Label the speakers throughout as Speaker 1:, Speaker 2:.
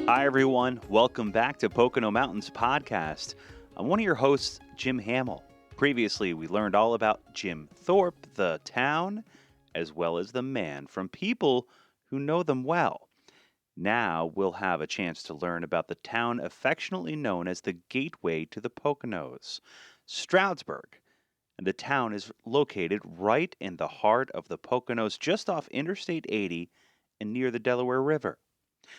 Speaker 1: Hi, everyone. Welcome back to Pocono Mountains Podcast. I'm one of your hosts, Jim Hamill. Previously, we learned all about Jim Thorpe, the town, as well as the man from people who know them well. Now we'll have a chance to learn about the town affectionately known as the gateway to the Poconos, Stroudsburg. And the town is located right in the heart of the Poconos, just off Interstate 80 and near the Delaware River.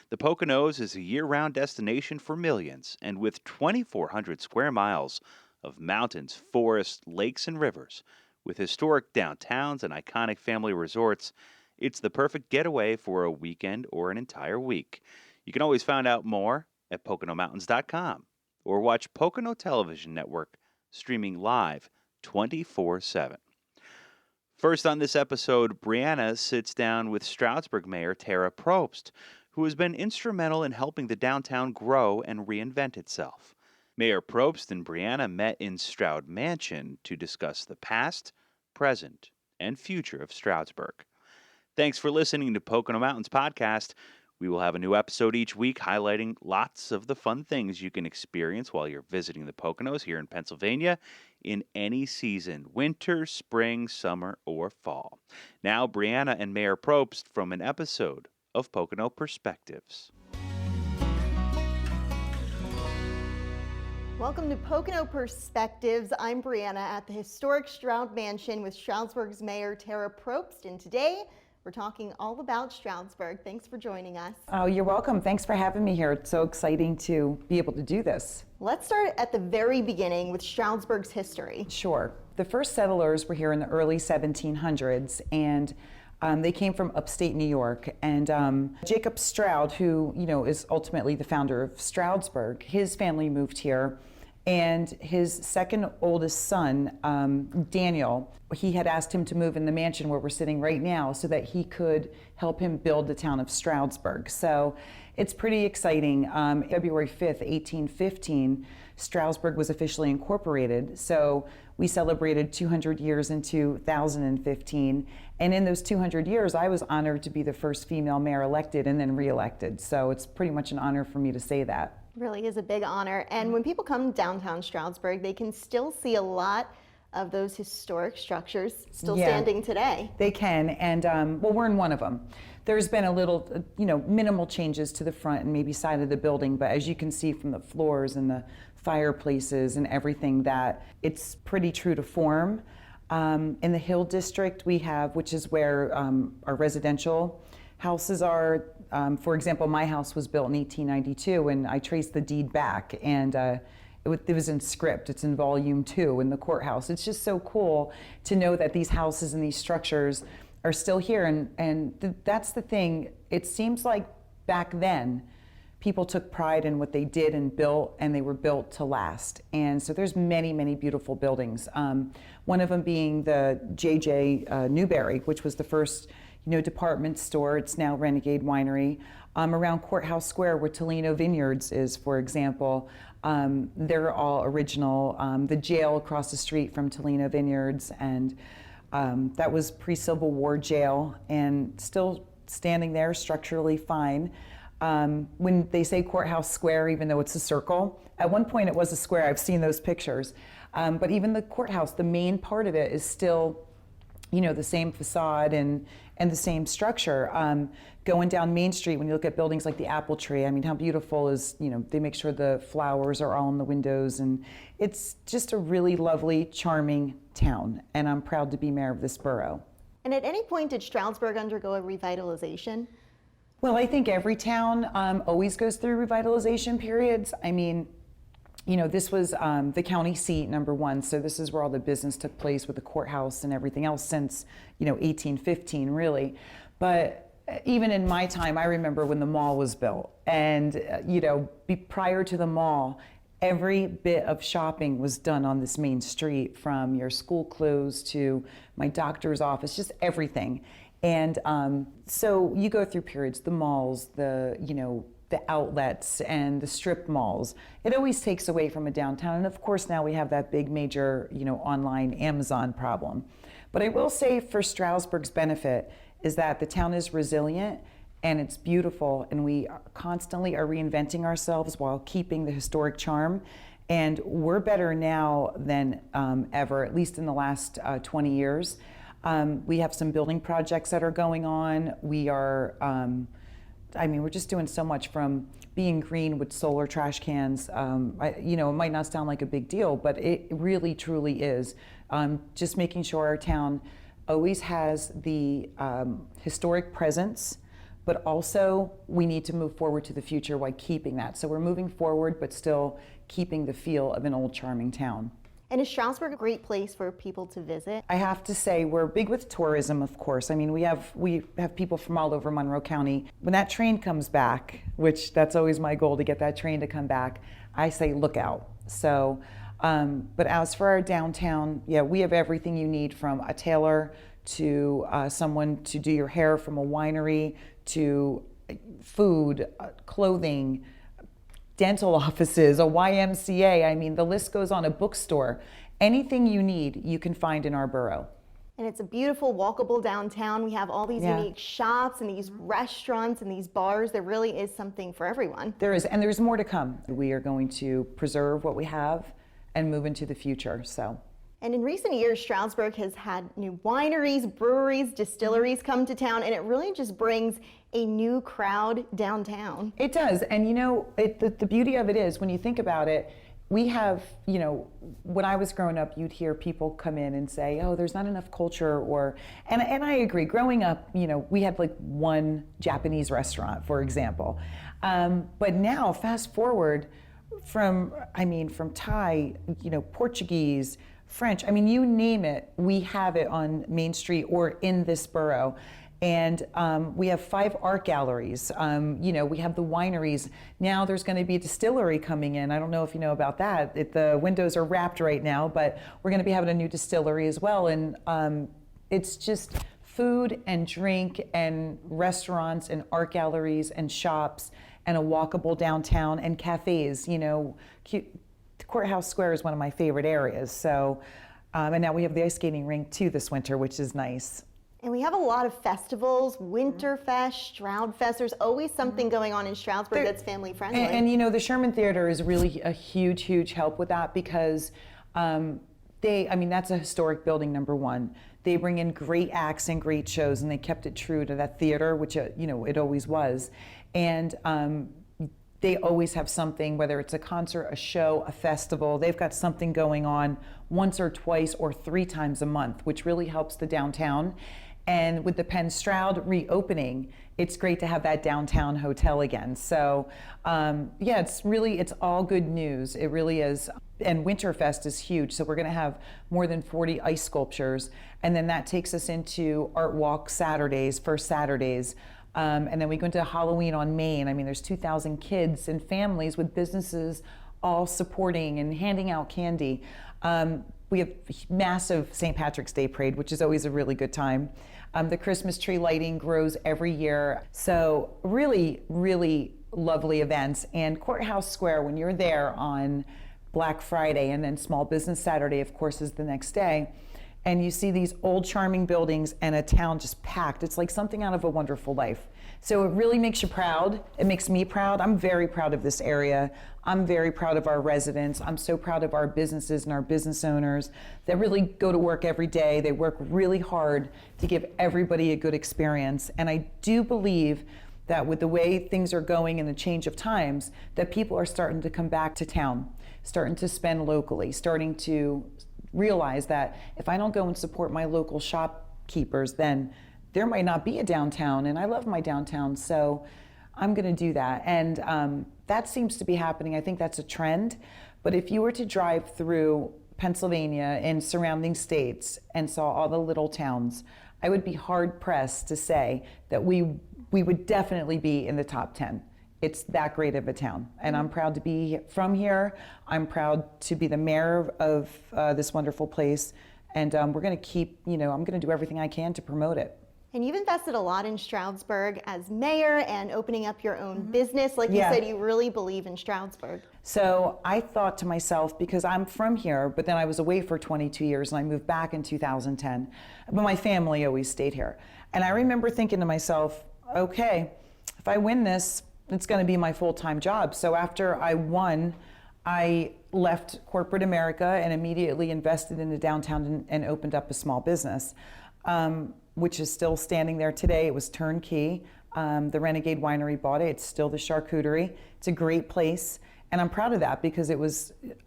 Speaker 1: The Poconos is a year-round destination for millions, and with 2,400 square miles of mountains, forests, lakes, and rivers, with historic downtowns and iconic family resorts, it's the perfect getaway for a weekend or an entire week. You can always find out more at PoconoMountains.com or watch Pocono Television Network streaming live 24/7. First on this episode, Brianna sits down with Stroudsburg Mayor Tara Probst, who has been instrumental in helping the downtown grow and reinvent itself. Mayor Probst and Brianna met in Stroud Mansion to discuss the past, present, and future of Stroudsburg. Thanks for listening to Pocono Mountains Podcast. We will have a new episode each week highlighting lots of the fun things you can experience while you're visiting the Poconos here in Pennsylvania in any season, winter, spring, summer, or fall. Now, Brianna and Mayor Probst from an episode of Pocono Perspectives.
Speaker 2: Welcome to Pocono Perspectives. I'm Brianna at the historic Stroud Mansion with Stroudsburg's Mayor Tara Probst, and today we're talking all about Stroudsburg. Thanks for joining us.
Speaker 3: Oh, you're welcome. Thanks for having me here. It's so exciting to be able to do this.
Speaker 2: Let's start at the very beginning with Stroudsburg's history.
Speaker 3: Sure. The first settlers were here in the early 1700s, and they came from upstate New York. And Jacob Stroud, who is ultimately the founder of Stroudsburg, his family moved here. And his second oldest son, Daniel, he had asked him to move in the mansion where we're sitting right now so that he could help him build the town of Stroudsburg. So it's pretty exciting. February 5th, 1815, Stroudsburg was officially incorporated. So we celebrated 200 years in 2015. And in those 200 years, I was honored to be the first female mayor elected and then reelected. So it's pretty much an honor for me to say that.
Speaker 2: Really is a big honor. And when people come downtown Stroudsburg, they can still see a lot of those historic structures still standing today.
Speaker 3: They can, and well, we're in one of them. There's been a little, minimal changes to the front and maybe side of the building, but as you can see from the floors and the fireplaces and everything, that it's pretty true to form. In the Hill District we have, which is where our residential houses are. For example, my house was built in 1892, and I traced the deed back, and it was in script. It's in volume 2 in the courthouse. It's just so cool to know that these houses and these structures are still here, and that's the thing. It seems like back then, people took pride in what they did and built, and they were built to last. And so there's many, many beautiful buildings. One of them being the J.J. Newberry, which was the first department store. It's now Renegade Winery. Around Courthouse Square, where Tolino Vineyards is, for example, they're all original. The jail across the street from Tolino Vineyards, and that was pre-Civil War jail, and still standing there, structurally fine. When they say Courthouse Square, even though it's a circle, at one point it was a square. I've seen those pictures. But even the courthouse, the main part of it is still the same facade and the same structure. Going down Main Street, when you look at buildings like the Apple Tree, I mean, how beautiful is, they make sure the flowers are all in the windows, and it's just a really lovely, charming town, and I'm proud to be mayor of this borough.
Speaker 2: And at any point, did Stroudsburg undergo a revitalization?
Speaker 3: Well, I think every town always goes through revitalization periods. I mean, this was the county seat, number one, so this is where all the business took place with the courthouse and everything else since, 1815, really. But even in my time, I remember when the mall was built, and, prior to the mall, every bit of shopping was done on this main street, from your school clothes to my doctor's office, just everything. And so you go through periods, the malls, the outlets and the strip malls. It always takes away from a downtown. And of course, now we have that big major, online Amazon problem. But I will say, for Stroudsburg's benefit, is that the town is resilient, and it's beautiful, and we constantly are reinventing ourselves while keeping the historic charm. And we're better now than ever, at least in the last 20 years. We have some building projects that are going on. We are, we're just doing so much, from being green with solar trash cans. It might not sound like a big deal, but it really, truly is. Just making sure our town always has the historic presence, but also we need to move forward to the future while keeping that. So we're moving forward, but still keeping the feel of an old, charming town.
Speaker 2: And is Stroudsburg a great place for people to visit?
Speaker 3: I have to say, we're big with tourism, of course. I mean, we have people from all over Monroe County. When that train comes back, which that's always my goal, to get that train to come back, I say look out. So, but as for our downtown, yeah, we have everything you need, from a tailor to someone to do your hair, from a winery to food, clothing, dental offices, a YMCA. I mean, the list goes on, a bookstore. Anything you need, you can find in our borough.
Speaker 2: And it's a beautiful, walkable downtown. We have all these unique shops and these restaurants and these bars. There really is something for everyone.
Speaker 3: There is, and there's more to come. We are going to preserve what we have and move into the future. So.
Speaker 2: And in recent years, Stroudsburg has had new wineries, breweries, distilleries come to town, and it really just brings a new crowd downtown.
Speaker 3: It does. And the beauty of it is, when you think about it, we have, when I was growing up, you'd hear people come in and say, oh, there's not enough culture, and I agree. Growing up, we had like one Japanese restaurant, for example. But now, fast forward from Thai, Portuguese, French, you name it, we have it on Main Street or in this borough. And we have 5 art galleries. We have the wineries. Now there's going to be a distillery coming in. I don't know if you know about that. The windows are wrapped right now, but we're going to be having a new distillery as well. And it's just food and drink and restaurants and art galleries and shops and a walkable downtown and cafes. Courthouse Square is one of my favorite areas. So, and now we have the ice skating rink too this winter, which is nice.
Speaker 2: And we have a lot of festivals, Winterfest, Stroudfest. There's always something going on in Stroudsburg that's family friendly.
Speaker 3: And the Sherman Theater is really a huge, huge help with that, because that's a historic building, number one. They bring in great acts and great shows, and they kept it true to that theater, which it always was. And they always have something, whether it's a concert, a show, a festival. They've got something going on once or twice or 3 times a month, which really helps the downtown. And with the Penn Stroud reopening, it's great to have that downtown hotel again. So it's all good news. It really is. And Winterfest is huge. So we're going to have more than 40 ice sculptures. And then that takes us into Art Walk Saturdays, first Saturdays. And then we go into Halloween on Main. There's 2,000 kids and families with businesses all supporting and handing out candy. We have massive St. Patrick's Day parade, which is always a really good time. The Christmas tree lighting grows every year. So really, really lovely events. And Courthouse Square, when you're there on Black Friday, and then Small Business Saturday, of course, is the next day, and you see these old charming buildings and a town just packed. It's like something out of A Wonderful Life. So it really makes you proud. It makes me proud. I'm very proud of this area. I'm very proud of our residents. I'm so proud of our businesses and our business owners that really go to work every day. They work really hard to give everybody a good experience. And I do believe that with the way things are going and the change of times, that people are starting to come back to town, starting to spend locally, starting to realize that if I don't go and support my local shopkeepers, then there might not be a downtown, and I love my downtown, so I'm going to do that. And that seems to be happening. I think that's a trend. But if you were to drive through Pennsylvania and surrounding states and saw all the little towns, I would be hard pressed to say that we would definitely be in the top 10. It's that great of a town, and I'm proud to be from here. I'm proud to be the mayor of this wonderful place, and we're going to keep, I'm going to do everything I can to promote it.
Speaker 2: And you've invested a lot in Stroudsburg as mayor and opening up your own business. Like you said, you really believe in Stroudsburg.
Speaker 3: So I thought to myself, because I'm from here, but then I was away for 22 years and I moved back in 2010, but my family always stayed here. And I remember thinking to myself, okay, if I win this, it's going to be my full-time job. So after I won, I left corporate America and immediately invested in the downtown and opened up a small business, which is still standing there today. It was turnkey. The Renegade Winery bought it. It's still the charcuterie. It's a great place. And I'm proud of that because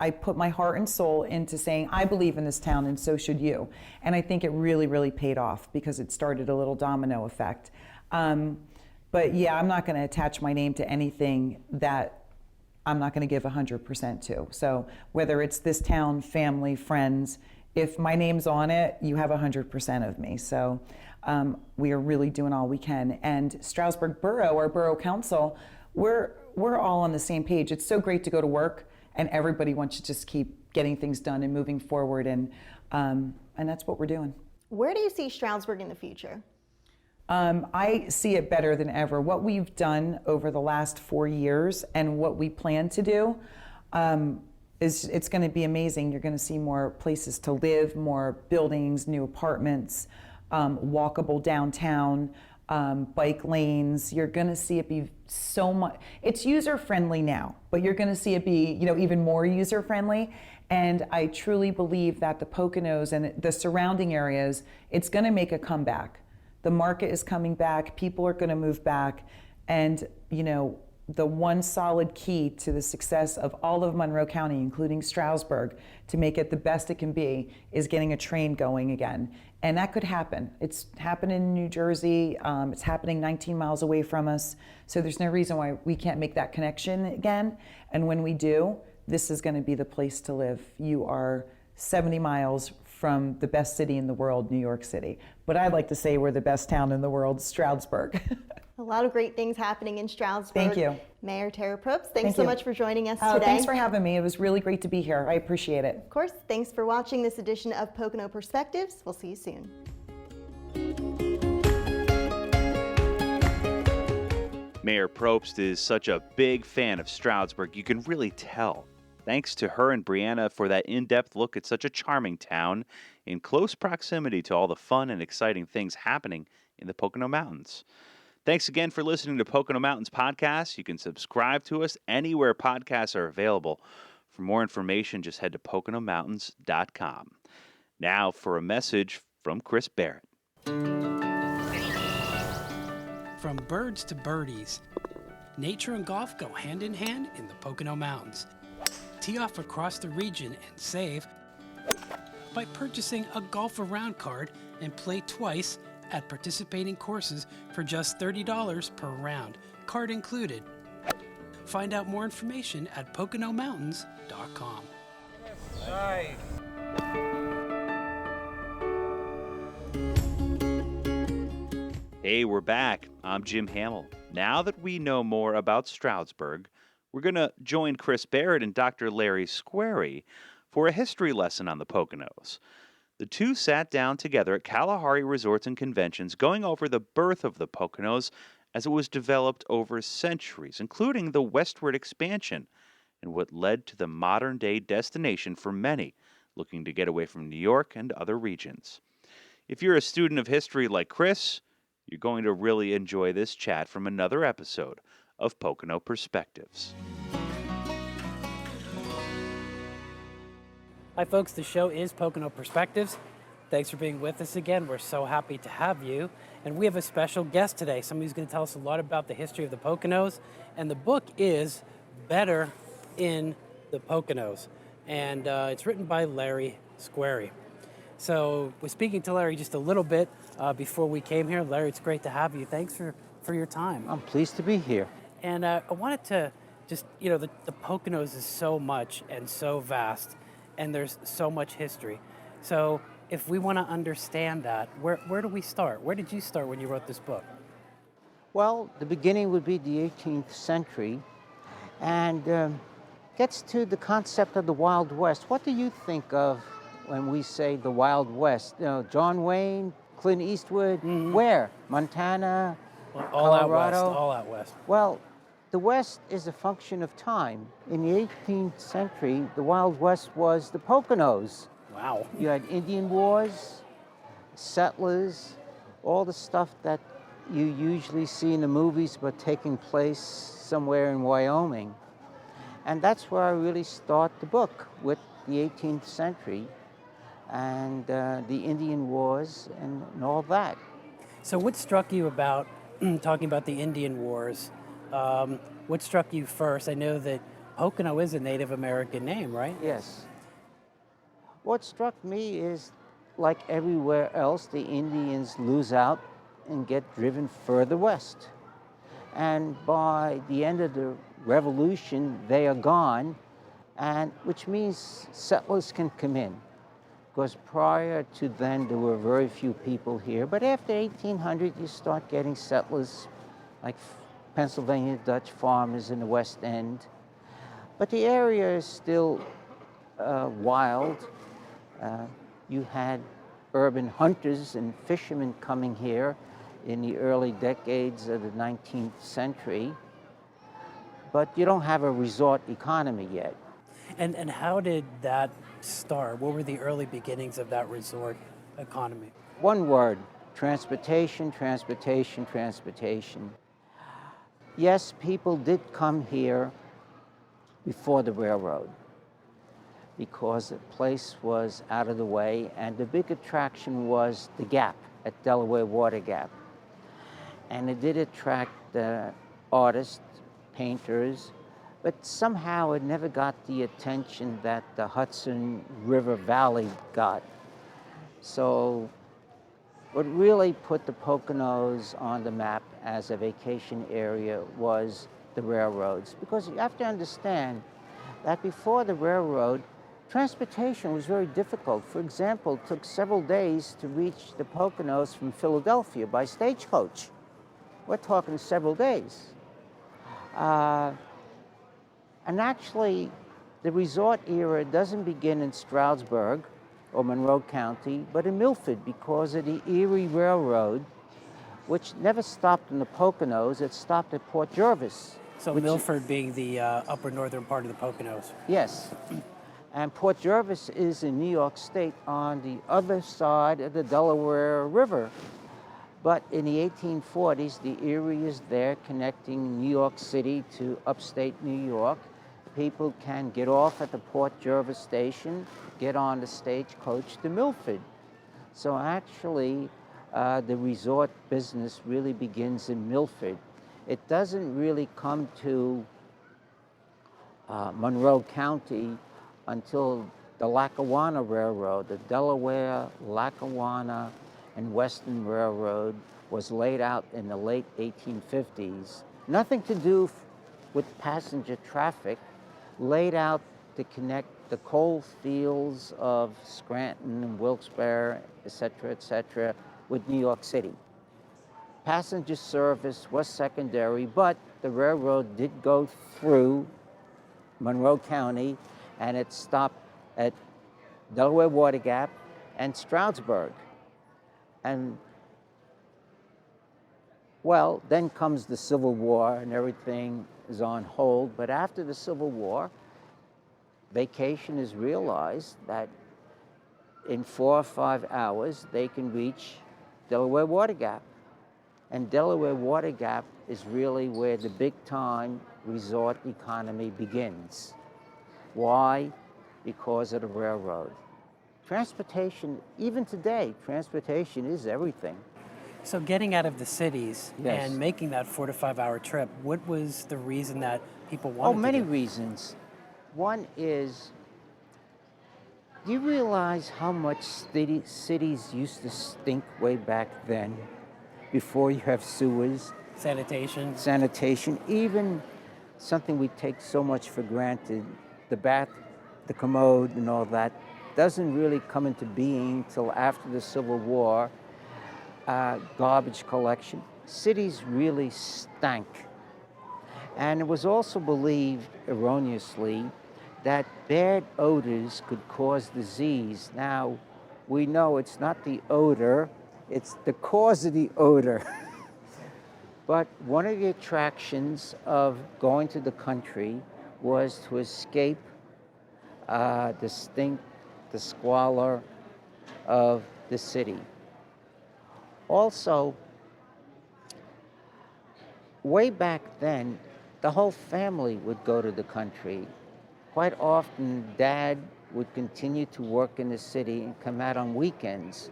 Speaker 3: I put my heart and soul into saying, I believe in this town and so should you. And I think it really, really paid off because it started a little domino effect. But yeah, I'm not going to attach my name to anything that I'm not going to give 100% to. So whether it's this town, family, friends, if my name's on it, you have 100% of me. So we are really doing all we can. And Stroudsburg Borough, our Borough Council, we're all on the same page. It's so great to go to work and everybody wants to just keep getting things done and moving forward. And that's what we're doing.
Speaker 2: Where do you see Stroudsburg in the future?
Speaker 3: I see it better than ever. What we've done over the last 4 years and what we plan to do it's going to be amazing. You're going to see more places to live, more buildings, new apartments, walkable downtown, bike lanes. You're going to see it be so much. It's user friendly now, but you're going to see it be, even more user friendly. And I truly believe that the Poconos and the surrounding areas, it's going to make a comeback. The market is coming back, people are going to move back, and the one solid key to the success of all of Monroe County, including Stroudsburg, to make it the best it can be, is getting a train going again. And that could happen. It's happened in New Jersey, it's happening 19 miles away from us, so there's no reason why we can't make that connection again. And when we do, this is going to be the place to live. You are 70 miles from the best city in the world, New York City. But I'd like to say we're the best town in the world, Stroudsburg.
Speaker 2: A lot of great things happening in Stroudsburg.
Speaker 3: Thank you.
Speaker 2: Mayor Tara Probst, thanks so much for joining us today.
Speaker 3: Thanks for having me. It was really great to be here. I appreciate it.
Speaker 2: Of course, thanks for watching this edition of Pocono Perspectives. We'll see you soon.
Speaker 1: Mayor Probst is such a big fan of Stroudsburg, you can really tell. Thanks to her and Brianna for that in-depth look at such a charming town in close proximity to all the fun and exciting things happening in the Pocono Mountains. Thanks again for listening to Pocono Mountains Podcast. You can subscribe to us anywhere podcasts are available. For more information, just head to PoconoMountains.com. Now for a message from Chris Barrett.
Speaker 4: From birds to birdies, nature and golf go hand in hand in the Pocono Mountains. Tee off across the region and save by purchasing a Golf Around card and play twice at participating courses for just $30 per round, card included. Find out more information at PoconoMountains.com.
Speaker 5: Nice.
Speaker 1: Hey, we're back. I'm Jim Hamill. Now that we know more about Stroudsburg, we're going to join Chris Barrett and Dr. Larry Squarey for a history lesson on the Poconos. The two sat down together at Kalahari Resorts and Conventions going over the birth of the Poconos as it was developed over centuries, including the westward expansion and what led to the modern-day destination for many looking to get away from New York and other regions. If you're a student of history like Chris, you're going to really enjoy this chat from another episode of Pocono Perspectives.
Speaker 4: Hi folks, the show is Pocono Perspectives. Thanks for being with us again. We're so happy to have you. And we have a special guest today, somebody who's going to tell us a lot about the history of the Poconos. And the book is Better in the Poconos. And it's written by Larry Squarey. So we're speaking to Larry just a little bit before we came here. Larry, it's great to have you. Thanks for your time.
Speaker 5: I'm pleased to be here.
Speaker 4: And I wanted to just, the Poconos is so much and so vast, and there's so much history. So if we want to understand that, where do we start? Where did you start when you wrote this book?
Speaker 5: Well, the beginning would be the 18th century, and gets to the concept of the Wild West. What do you think of when we say the Wild West? John Wayne, Clint Eastwood, where? Montana,
Speaker 4: All out west,
Speaker 5: Colorado?
Speaker 4: all out west.
Speaker 5: Well, the West is a function of time. In the 18th century, the Wild West was the Poconos.
Speaker 4: Wow.
Speaker 5: You had Indian wars, settlers, all the stuff that you usually see in the movies, but taking place somewhere in Wyoming. And that's where I really start the book, with the 18th century and the Indian Wars and all that.
Speaker 4: So, what struck you about talking about the Indian Wars? What struck you first? I know that Pocono is a Native American name, right?
Speaker 5: Yes. What struck me is, like everywhere else, the Indians lose out and get driven further west. And by the end of the Revolution, they are gone, and which means settlers can come in. Because prior to then, there were very few people here. But after 1800, you start getting settlers, like Pennsylvania Dutch farmers in the West End. But the area is still wild. You had urban hunters and fishermen coming here in the early decades of the 19th century. But you don't have a resort economy yet.
Speaker 4: And how did that start? What were the early beginnings of that resort economy?
Speaker 5: One word: transportation, transportation, transportation. Yes, people did come here before the railroad because the place was out of the way, and the big attraction was the Gap at Delaware Water Gap. And it did attract artists, painters, but somehow it never got the attention that the Hudson River Valley got. So what really put the Poconos on the map as a vacation area was the railroads. Because you have to understand that before the railroad, transportation was very difficult. For example, it took several days to reach the Poconos from Philadelphia by stagecoach. We're talking several days. And actually, the resort era doesn't begin in Stroudsburg or Monroe County, but in Milford because of the Erie Railroad, which never stopped in the Poconos. It stopped at Port Jervis.
Speaker 4: So Milford being the upper northern part of the Poconos.
Speaker 5: Yes. And Port Jervis is in New York State on the other side of the Delaware River. But in the 1840s, the Erie is there connecting New York City to upstate New York. People can get off at the Port Jervis station, get on the stagecoach to Milford. So actually, the resort business really begins in Milford. It doesn't really come to Monroe County until the Lackawanna Railroad, the Delaware, Lackawanna, and Western Railroad was laid out in the late 1850s. Nothing to do with passenger traffic, laid out to connect the coal fields of Scranton and Wilkes-Barre, et cetera, with New York City. Passenger service was secondary, but the railroad did go through Monroe County, and it stopped at Delaware Water Gap and Stroudsburg. And, well, then comes the Civil War, and everything is on hold. But after the Civil War, vacation is realized that in 4 or 5 hours, they can reach Delaware Water Gap. And Delaware Water Gap is really where the big-time resort economy begins. Why? Because of the railroad. Transportation, even today, transportation is everything.
Speaker 4: So getting out of the cities
Speaker 5: Yes.
Speaker 4: and making that 4 to 5 hour trip, what was the reason that people wanted to
Speaker 5: Many
Speaker 4: do it?
Speaker 5: reasons. One is, do you realize how much cities used to stink way back then, before you have sewers? Sanitation, even something we take so much for granted, the bath, the commode and all that, doesn't really come into being till after the Civil War. Garbage collection. Cities really stank. And it was also believed, erroneously, that bad odors could cause disease. Now, we know it's not the odor, it's the cause of the odor. But one of the attractions of going to the country was to escape the stink, the squalor of the city. Also, way back then, the whole family would go to the country. Quite often, Dad would continue to work in the city and come out on weekends,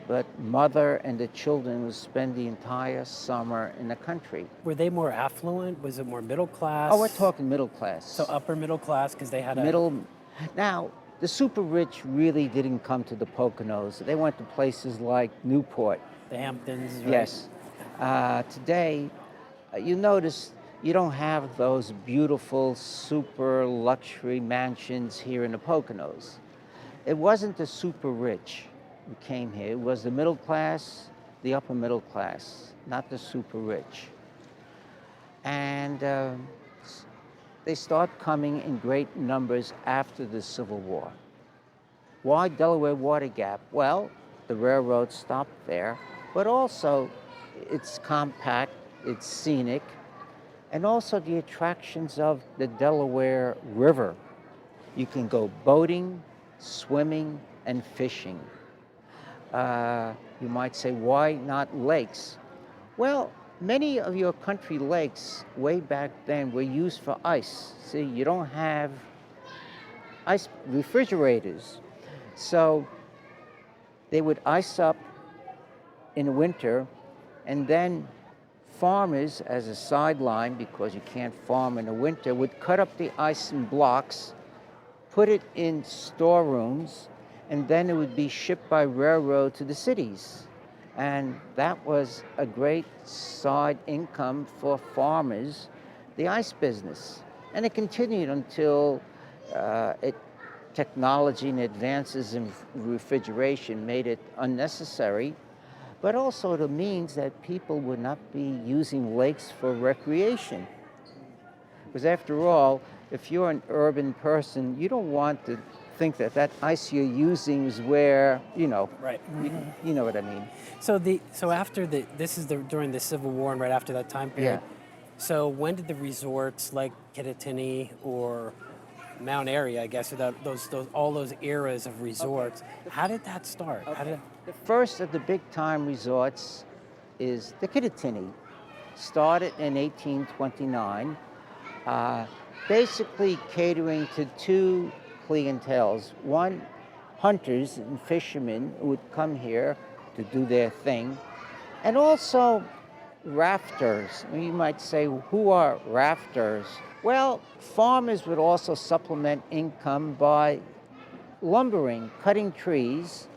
Speaker 5: but Mother and the children would spend the entire summer in the country.
Speaker 4: Were they more affluent? Was it more middle class?
Speaker 5: Oh, we're talking middle class.
Speaker 4: So upper middle class because they had a...
Speaker 5: Middle. Now, the super rich really didn't come to the Poconos. They went to places like Newport.
Speaker 4: The Hamptons, right?
Speaker 5: Yes. Today, you notice you don't have those beautiful super luxury mansions here in the Poconos. It wasn't the super rich who came here. It was the middle class, the upper middle class, not the super rich. And they start coming in great numbers after the Civil War. Why Delaware Water Gap? Well, the railroad stopped there, but also it's compact, it's scenic, and also the attractions of the Delaware River. You can go boating, swimming, and fishing. You might say, why not lakes? Well, many of your country lakes way back then were used for ice. See, you don't have ice refrigerators. So they would ice up in the winter, and then farmers, as a sideline, because you can't farm in the winter, would cut up the ice in blocks, put it in storerooms, and then it would be shipped by railroad to the cities. And that was a great side income for farmers, the ice business. And it continued until technology and advances in refrigeration made it unnecessary, but also it means that people would not be using lakes for recreation. Because after all, if you're an urban person, you don't want to think that that ice you're using is where, you know,
Speaker 4: right.
Speaker 5: You know what I mean.
Speaker 4: So after during the Civil War and right after that time period.
Speaker 5: Yeah.
Speaker 4: So when did the resorts like Kittatinny or Mount Airy, I guess, all those eras of resorts, how did that start?
Speaker 5: Okay. The first of the big-time resorts is the Kittatinny. Started in 1829, basically catering to two clienteles. One, hunters and fishermen who would come here to do their thing, and also rafters. You might say, who are rafters? Well, farmers would also supplement income by lumbering, cutting trees,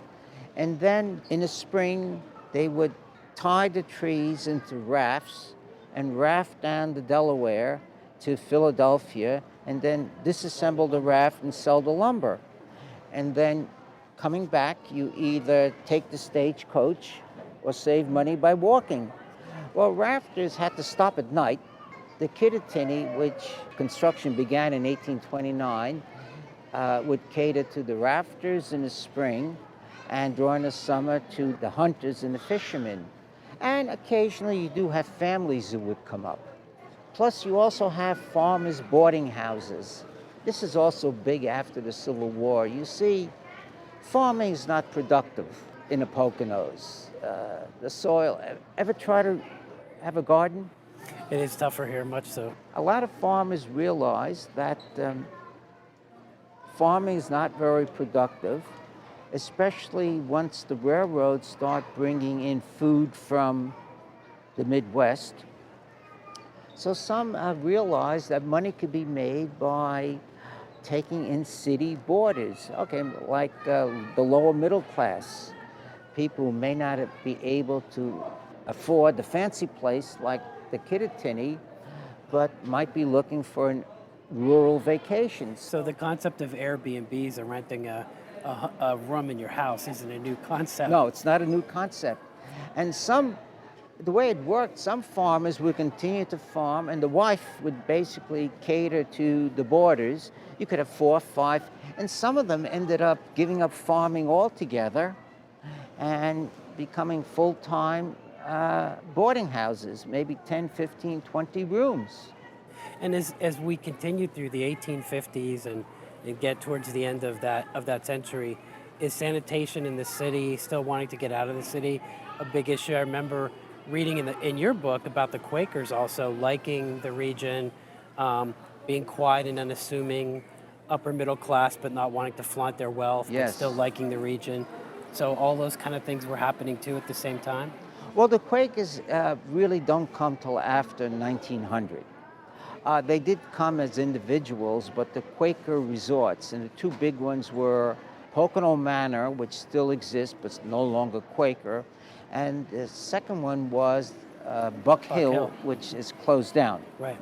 Speaker 5: and then in the spring they would tie the trees into rafts and raft down the Delaware to Philadelphia, and then disassemble the raft and sell the lumber. And then coming back, you either take the stagecoach or save money by walking. Well, rafters had to stop at night. The Kittatinny, which construction began in 1829, would cater to the rafters in the spring and during the summer to the hunters and the fishermen. And occasionally you do have families who would come up. Plus you also have farmers' boarding houses. This is also big after the Civil War. You see, farming is not productive in the Poconos. The soil, ever try to have a garden?
Speaker 4: It is tougher here, much so.
Speaker 5: A lot of farmers realize that farming is not very productive, especially once the railroads start bringing in food from the Midwest. So some have realized that money could be made by taking in city boarders, okay, like the lower middle class, people who may not be able to afford the fancy place like the Kittatinny, but might be looking for a rural vacation.
Speaker 4: So the concept of Airbnbs and renting a room in your house isn't a new concept.
Speaker 5: No, it's not a new concept. And the way it worked, some farmers would continue to farm, and the wife would basically cater to the boarders. You could have 4 or 5, and some of them ended up giving up farming altogether and becoming full-time boarding houses, maybe 10, 15, 20 rooms.
Speaker 4: And as we continue through the 1850s and get towards the end of that century, is sanitation in the city, still wanting to get out of the city, a big issue? I remember reading in your book about the Quakers also liking the region, being quiet and unassuming, upper middle class, but not wanting to flaunt their wealth, but
Speaker 5: Yes.
Speaker 4: still liking the region. So all those kind of things were happening too at the same time?
Speaker 5: Well, the Quakers really don't come till after 1900. They did come as individuals, but the Quaker resorts, and the two big ones were Pocono Manor, which still exists but is no longer Quaker, and the second one was Buck Hill, which is closed down.
Speaker 4: Right.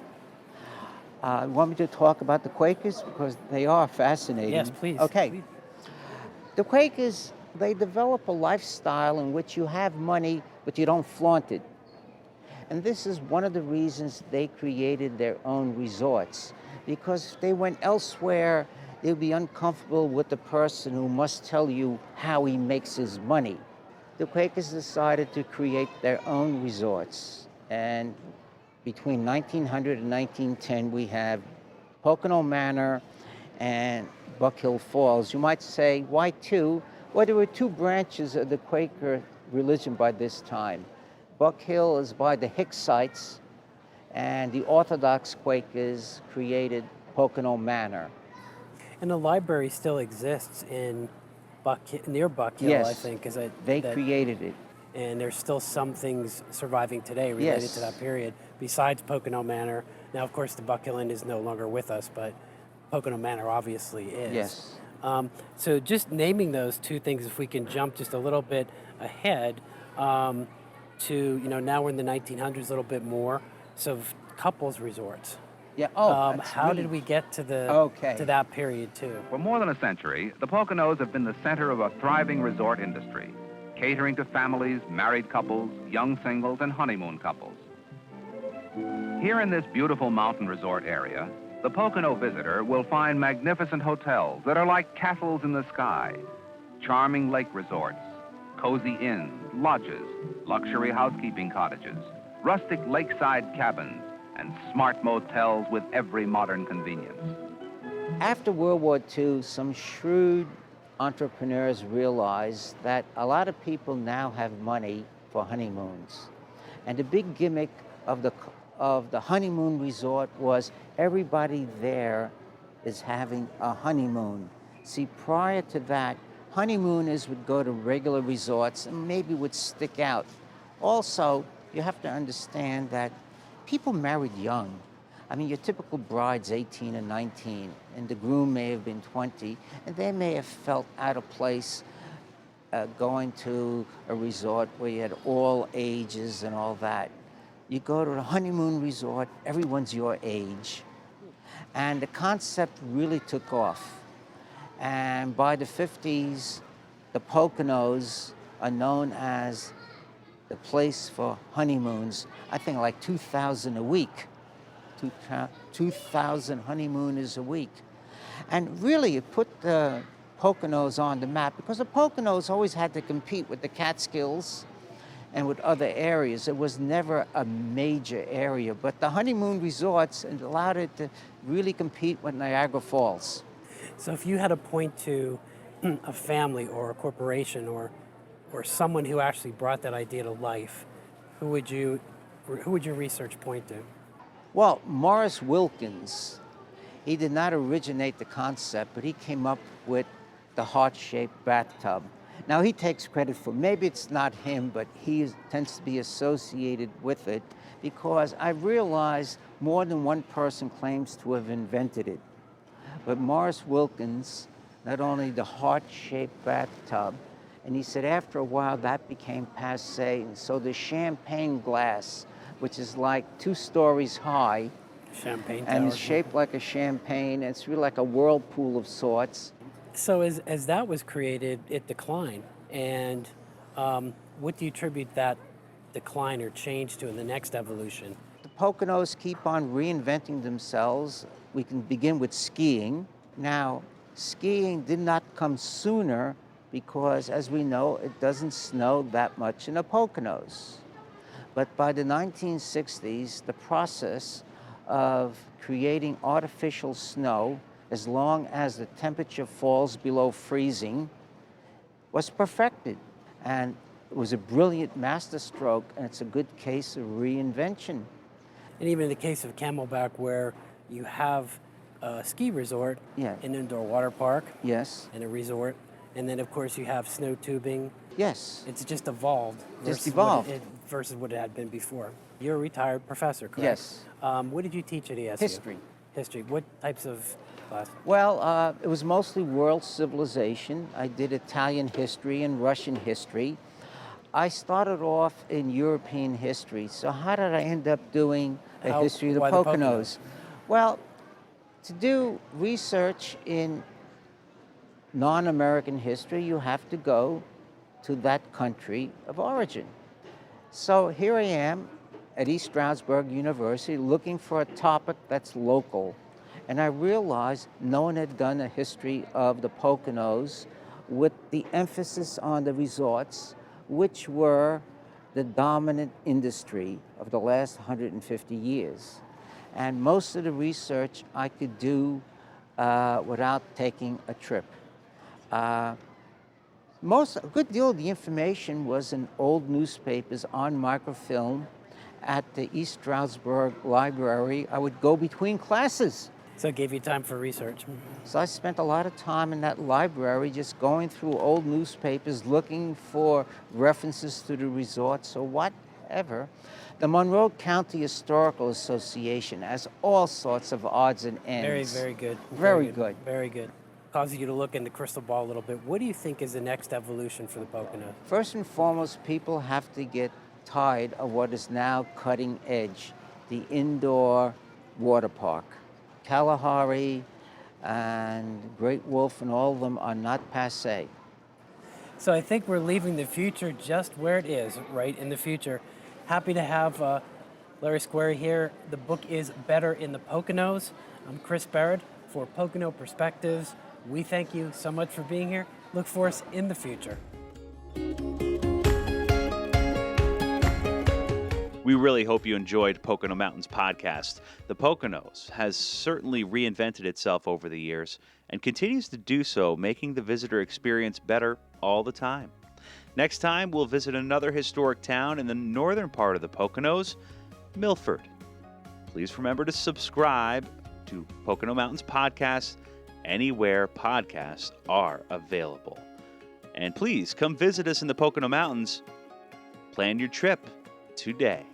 Speaker 5: You want me to talk about the Quakers? Because they are fascinating.
Speaker 4: Yes, please.
Speaker 5: Okay.
Speaker 4: Please.
Speaker 5: The Quakers, they develop a lifestyle in which you have money, but you don't flaunt it. And this is one of the reasons they created their own resorts, because if they went elsewhere, they'd be uncomfortable with the person who must tell you how he makes his money. The Quakers decided to create their own resorts. And between 1900 and 1910, we have Pocono Manor and Buck Hill Falls. You might say, why two? Well, there were two branches of the Quaker religion by this time. Buck Hill is by the Hicksites, and the Orthodox Quakers created Pocono Manor.
Speaker 4: And the library still exists in near Buck Hill,
Speaker 5: Yes,
Speaker 4: I think.
Speaker 5: they created it.
Speaker 4: And there's still some things surviving today related
Speaker 5: Yes.
Speaker 4: to that period, besides Pocono Manor. Now, of course, the Buck Hill Inn is no longer with us, but Pocono Manor obviously is.
Speaker 5: Yes.
Speaker 4: So just naming those two things, if we can jump just a little bit ahead to, now we're in the 1900s a little bit more, so couples resorts.
Speaker 5: Yeah.
Speaker 4: How did we get to to that period too?
Speaker 6: For more than a century, the Poconos have been the center of a thriving resort industry, catering to families, married couples, young singles, and honeymoon couples. Here in this beautiful mountain resort area, the Pocono visitor will find magnificent hotels that are like castles in the sky, charming lake resorts, cozy inns, lodges, luxury housekeeping cottages, rustic lakeside cabins, and smart motels with every modern convenience.
Speaker 5: After World War II, some shrewd entrepreneurs realized that a lot of people now have money for honeymoons. And the big gimmick of the honeymoon resort was everybody there is having a honeymoon. See, prior to that, honeymooners would go to regular resorts and maybe would stick out. Also, you have to understand that people married young. I mean, your typical bride's 18 and 19, and the groom may have been 20, and they may have felt out of place going to a resort where you had all ages and all that. You go to a honeymoon resort, everyone's your age. And the concept really took off. And by the 50s, the Poconos are known as the place for honeymoons. I think like 2,000 a week. 2,000 honeymooners a week. And really, it put the Poconos on the map because the Poconos always had to compete with the Catskills and with other areas. It was never a major area, but the honeymoon resorts allowed it to really compete with Niagara Falls.
Speaker 4: So if you had to point to a family or a corporation or someone who actually brought that idea to life, who would your research point to?
Speaker 5: Well, Morris Wilkins, he did not originate the concept, but he came up with the heart-shaped bathtub. Now, he takes credit for, maybe it's not him, but he tends to be associated with it because I realized more than one person claims to have invented it. But Morris Wilkins, not only the heart-shaped bathtub, and he said after a while that became passé, and so the champagne glass, which is like 2 stories high,
Speaker 4: Champagne
Speaker 5: and
Speaker 4: tower.
Speaker 5: it's shaped like a champagne, and it's really like a whirlpool of sorts.
Speaker 4: So as that was created, it declined. And what do you attribute that decline or change to in the next evolution?
Speaker 5: The Poconos keep on reinventing themselves. We can begin with skiing. Now, skiing did not come sooner because, as we know, it doesn't snow that much in the Poconos. But by the 1960s, the process of creating artificial snow, as long as the temperature falls below freezing, was perfected. And It was a brilliant masterstroke, and it's a good case of reinvention.
Speaker 4: And even in the case of Camelback, where you have a ski resort,
Speaker 5: Yeah.
Speaker 4: an indoor water park,
Speaker 5: Yes.
Speaker 4: and a resort, and then of course you have snow tubing.
Speaker 5: Yes.
Speaker 4: It's just evolved.
Speaker 5: Just
Speaker 4: versus
Speaker 5: evolved.
Speaker 4: versus what it had been before. You're a retired professor, correct?
Speaker 5: Yes.
Speaker 4: What did you teach at ESU?
Speaker 5: History.
Speaker 4: History. What types of class?
Speaker 5: Well, it was mostly world civilization. I did Italian history and Russian history. I started off in European history. So how did I end up doing a history of the
Speaker 4: why the
Speaker 5: Poconos? Well, to do research in non-American history, you have to go to that country of origin. So here I am at East Stroudsburg University looking for a topic that's local. And I realized no one had done a history of the Poconos with the emphasis on the resorts, which were the dominant industry of the last 150 years. And most of the research I could do without taking a trip. A good deal of the information was in old newspapers on microfilm at the East Stroudsburg Library. I would go between classes.
Speaker 4: So it gave you time for research.
Speaker 5: So I spent a lot of time in that library just going through old newspapers looking for references to the resorts or whatever. The Monroe County Historical Association has all sorts of odds and ends.
Speaker 4: Very good.
Speaker 5: Very good.
Speaker 4: Very good. Causes you to look in the crystal ball a little bit. What do you think is the next evolution for the Poconos?
Speaker 5: First and foremost, people have to get tired of what is now cutting edge, the indoor water park. Kalahari and Great Wolf and all of them are not passé.
Speaker 4: So I think we're leaving the future just where it is, right in the future. Happy to have Larry Square here. The book is Better in the Poconos. I'm Chris Barrett for Pocono Perspectives. We thank you so much for being here. Look for us in the future.
Speaker 1: We really hope you enjoyed Pocono Mountains podcast. The Poconos has certainly reinvented itself over the years and continues to do so, making the visitor experience better all the time. Next time, we'll visit another historic town in the northern part of the Poconos, Milford. Please remember to subscribe to Pocono Mountains podcast anywhere podcasts are available. And please come visit us in the Pocono Mountains. Plan your trip today.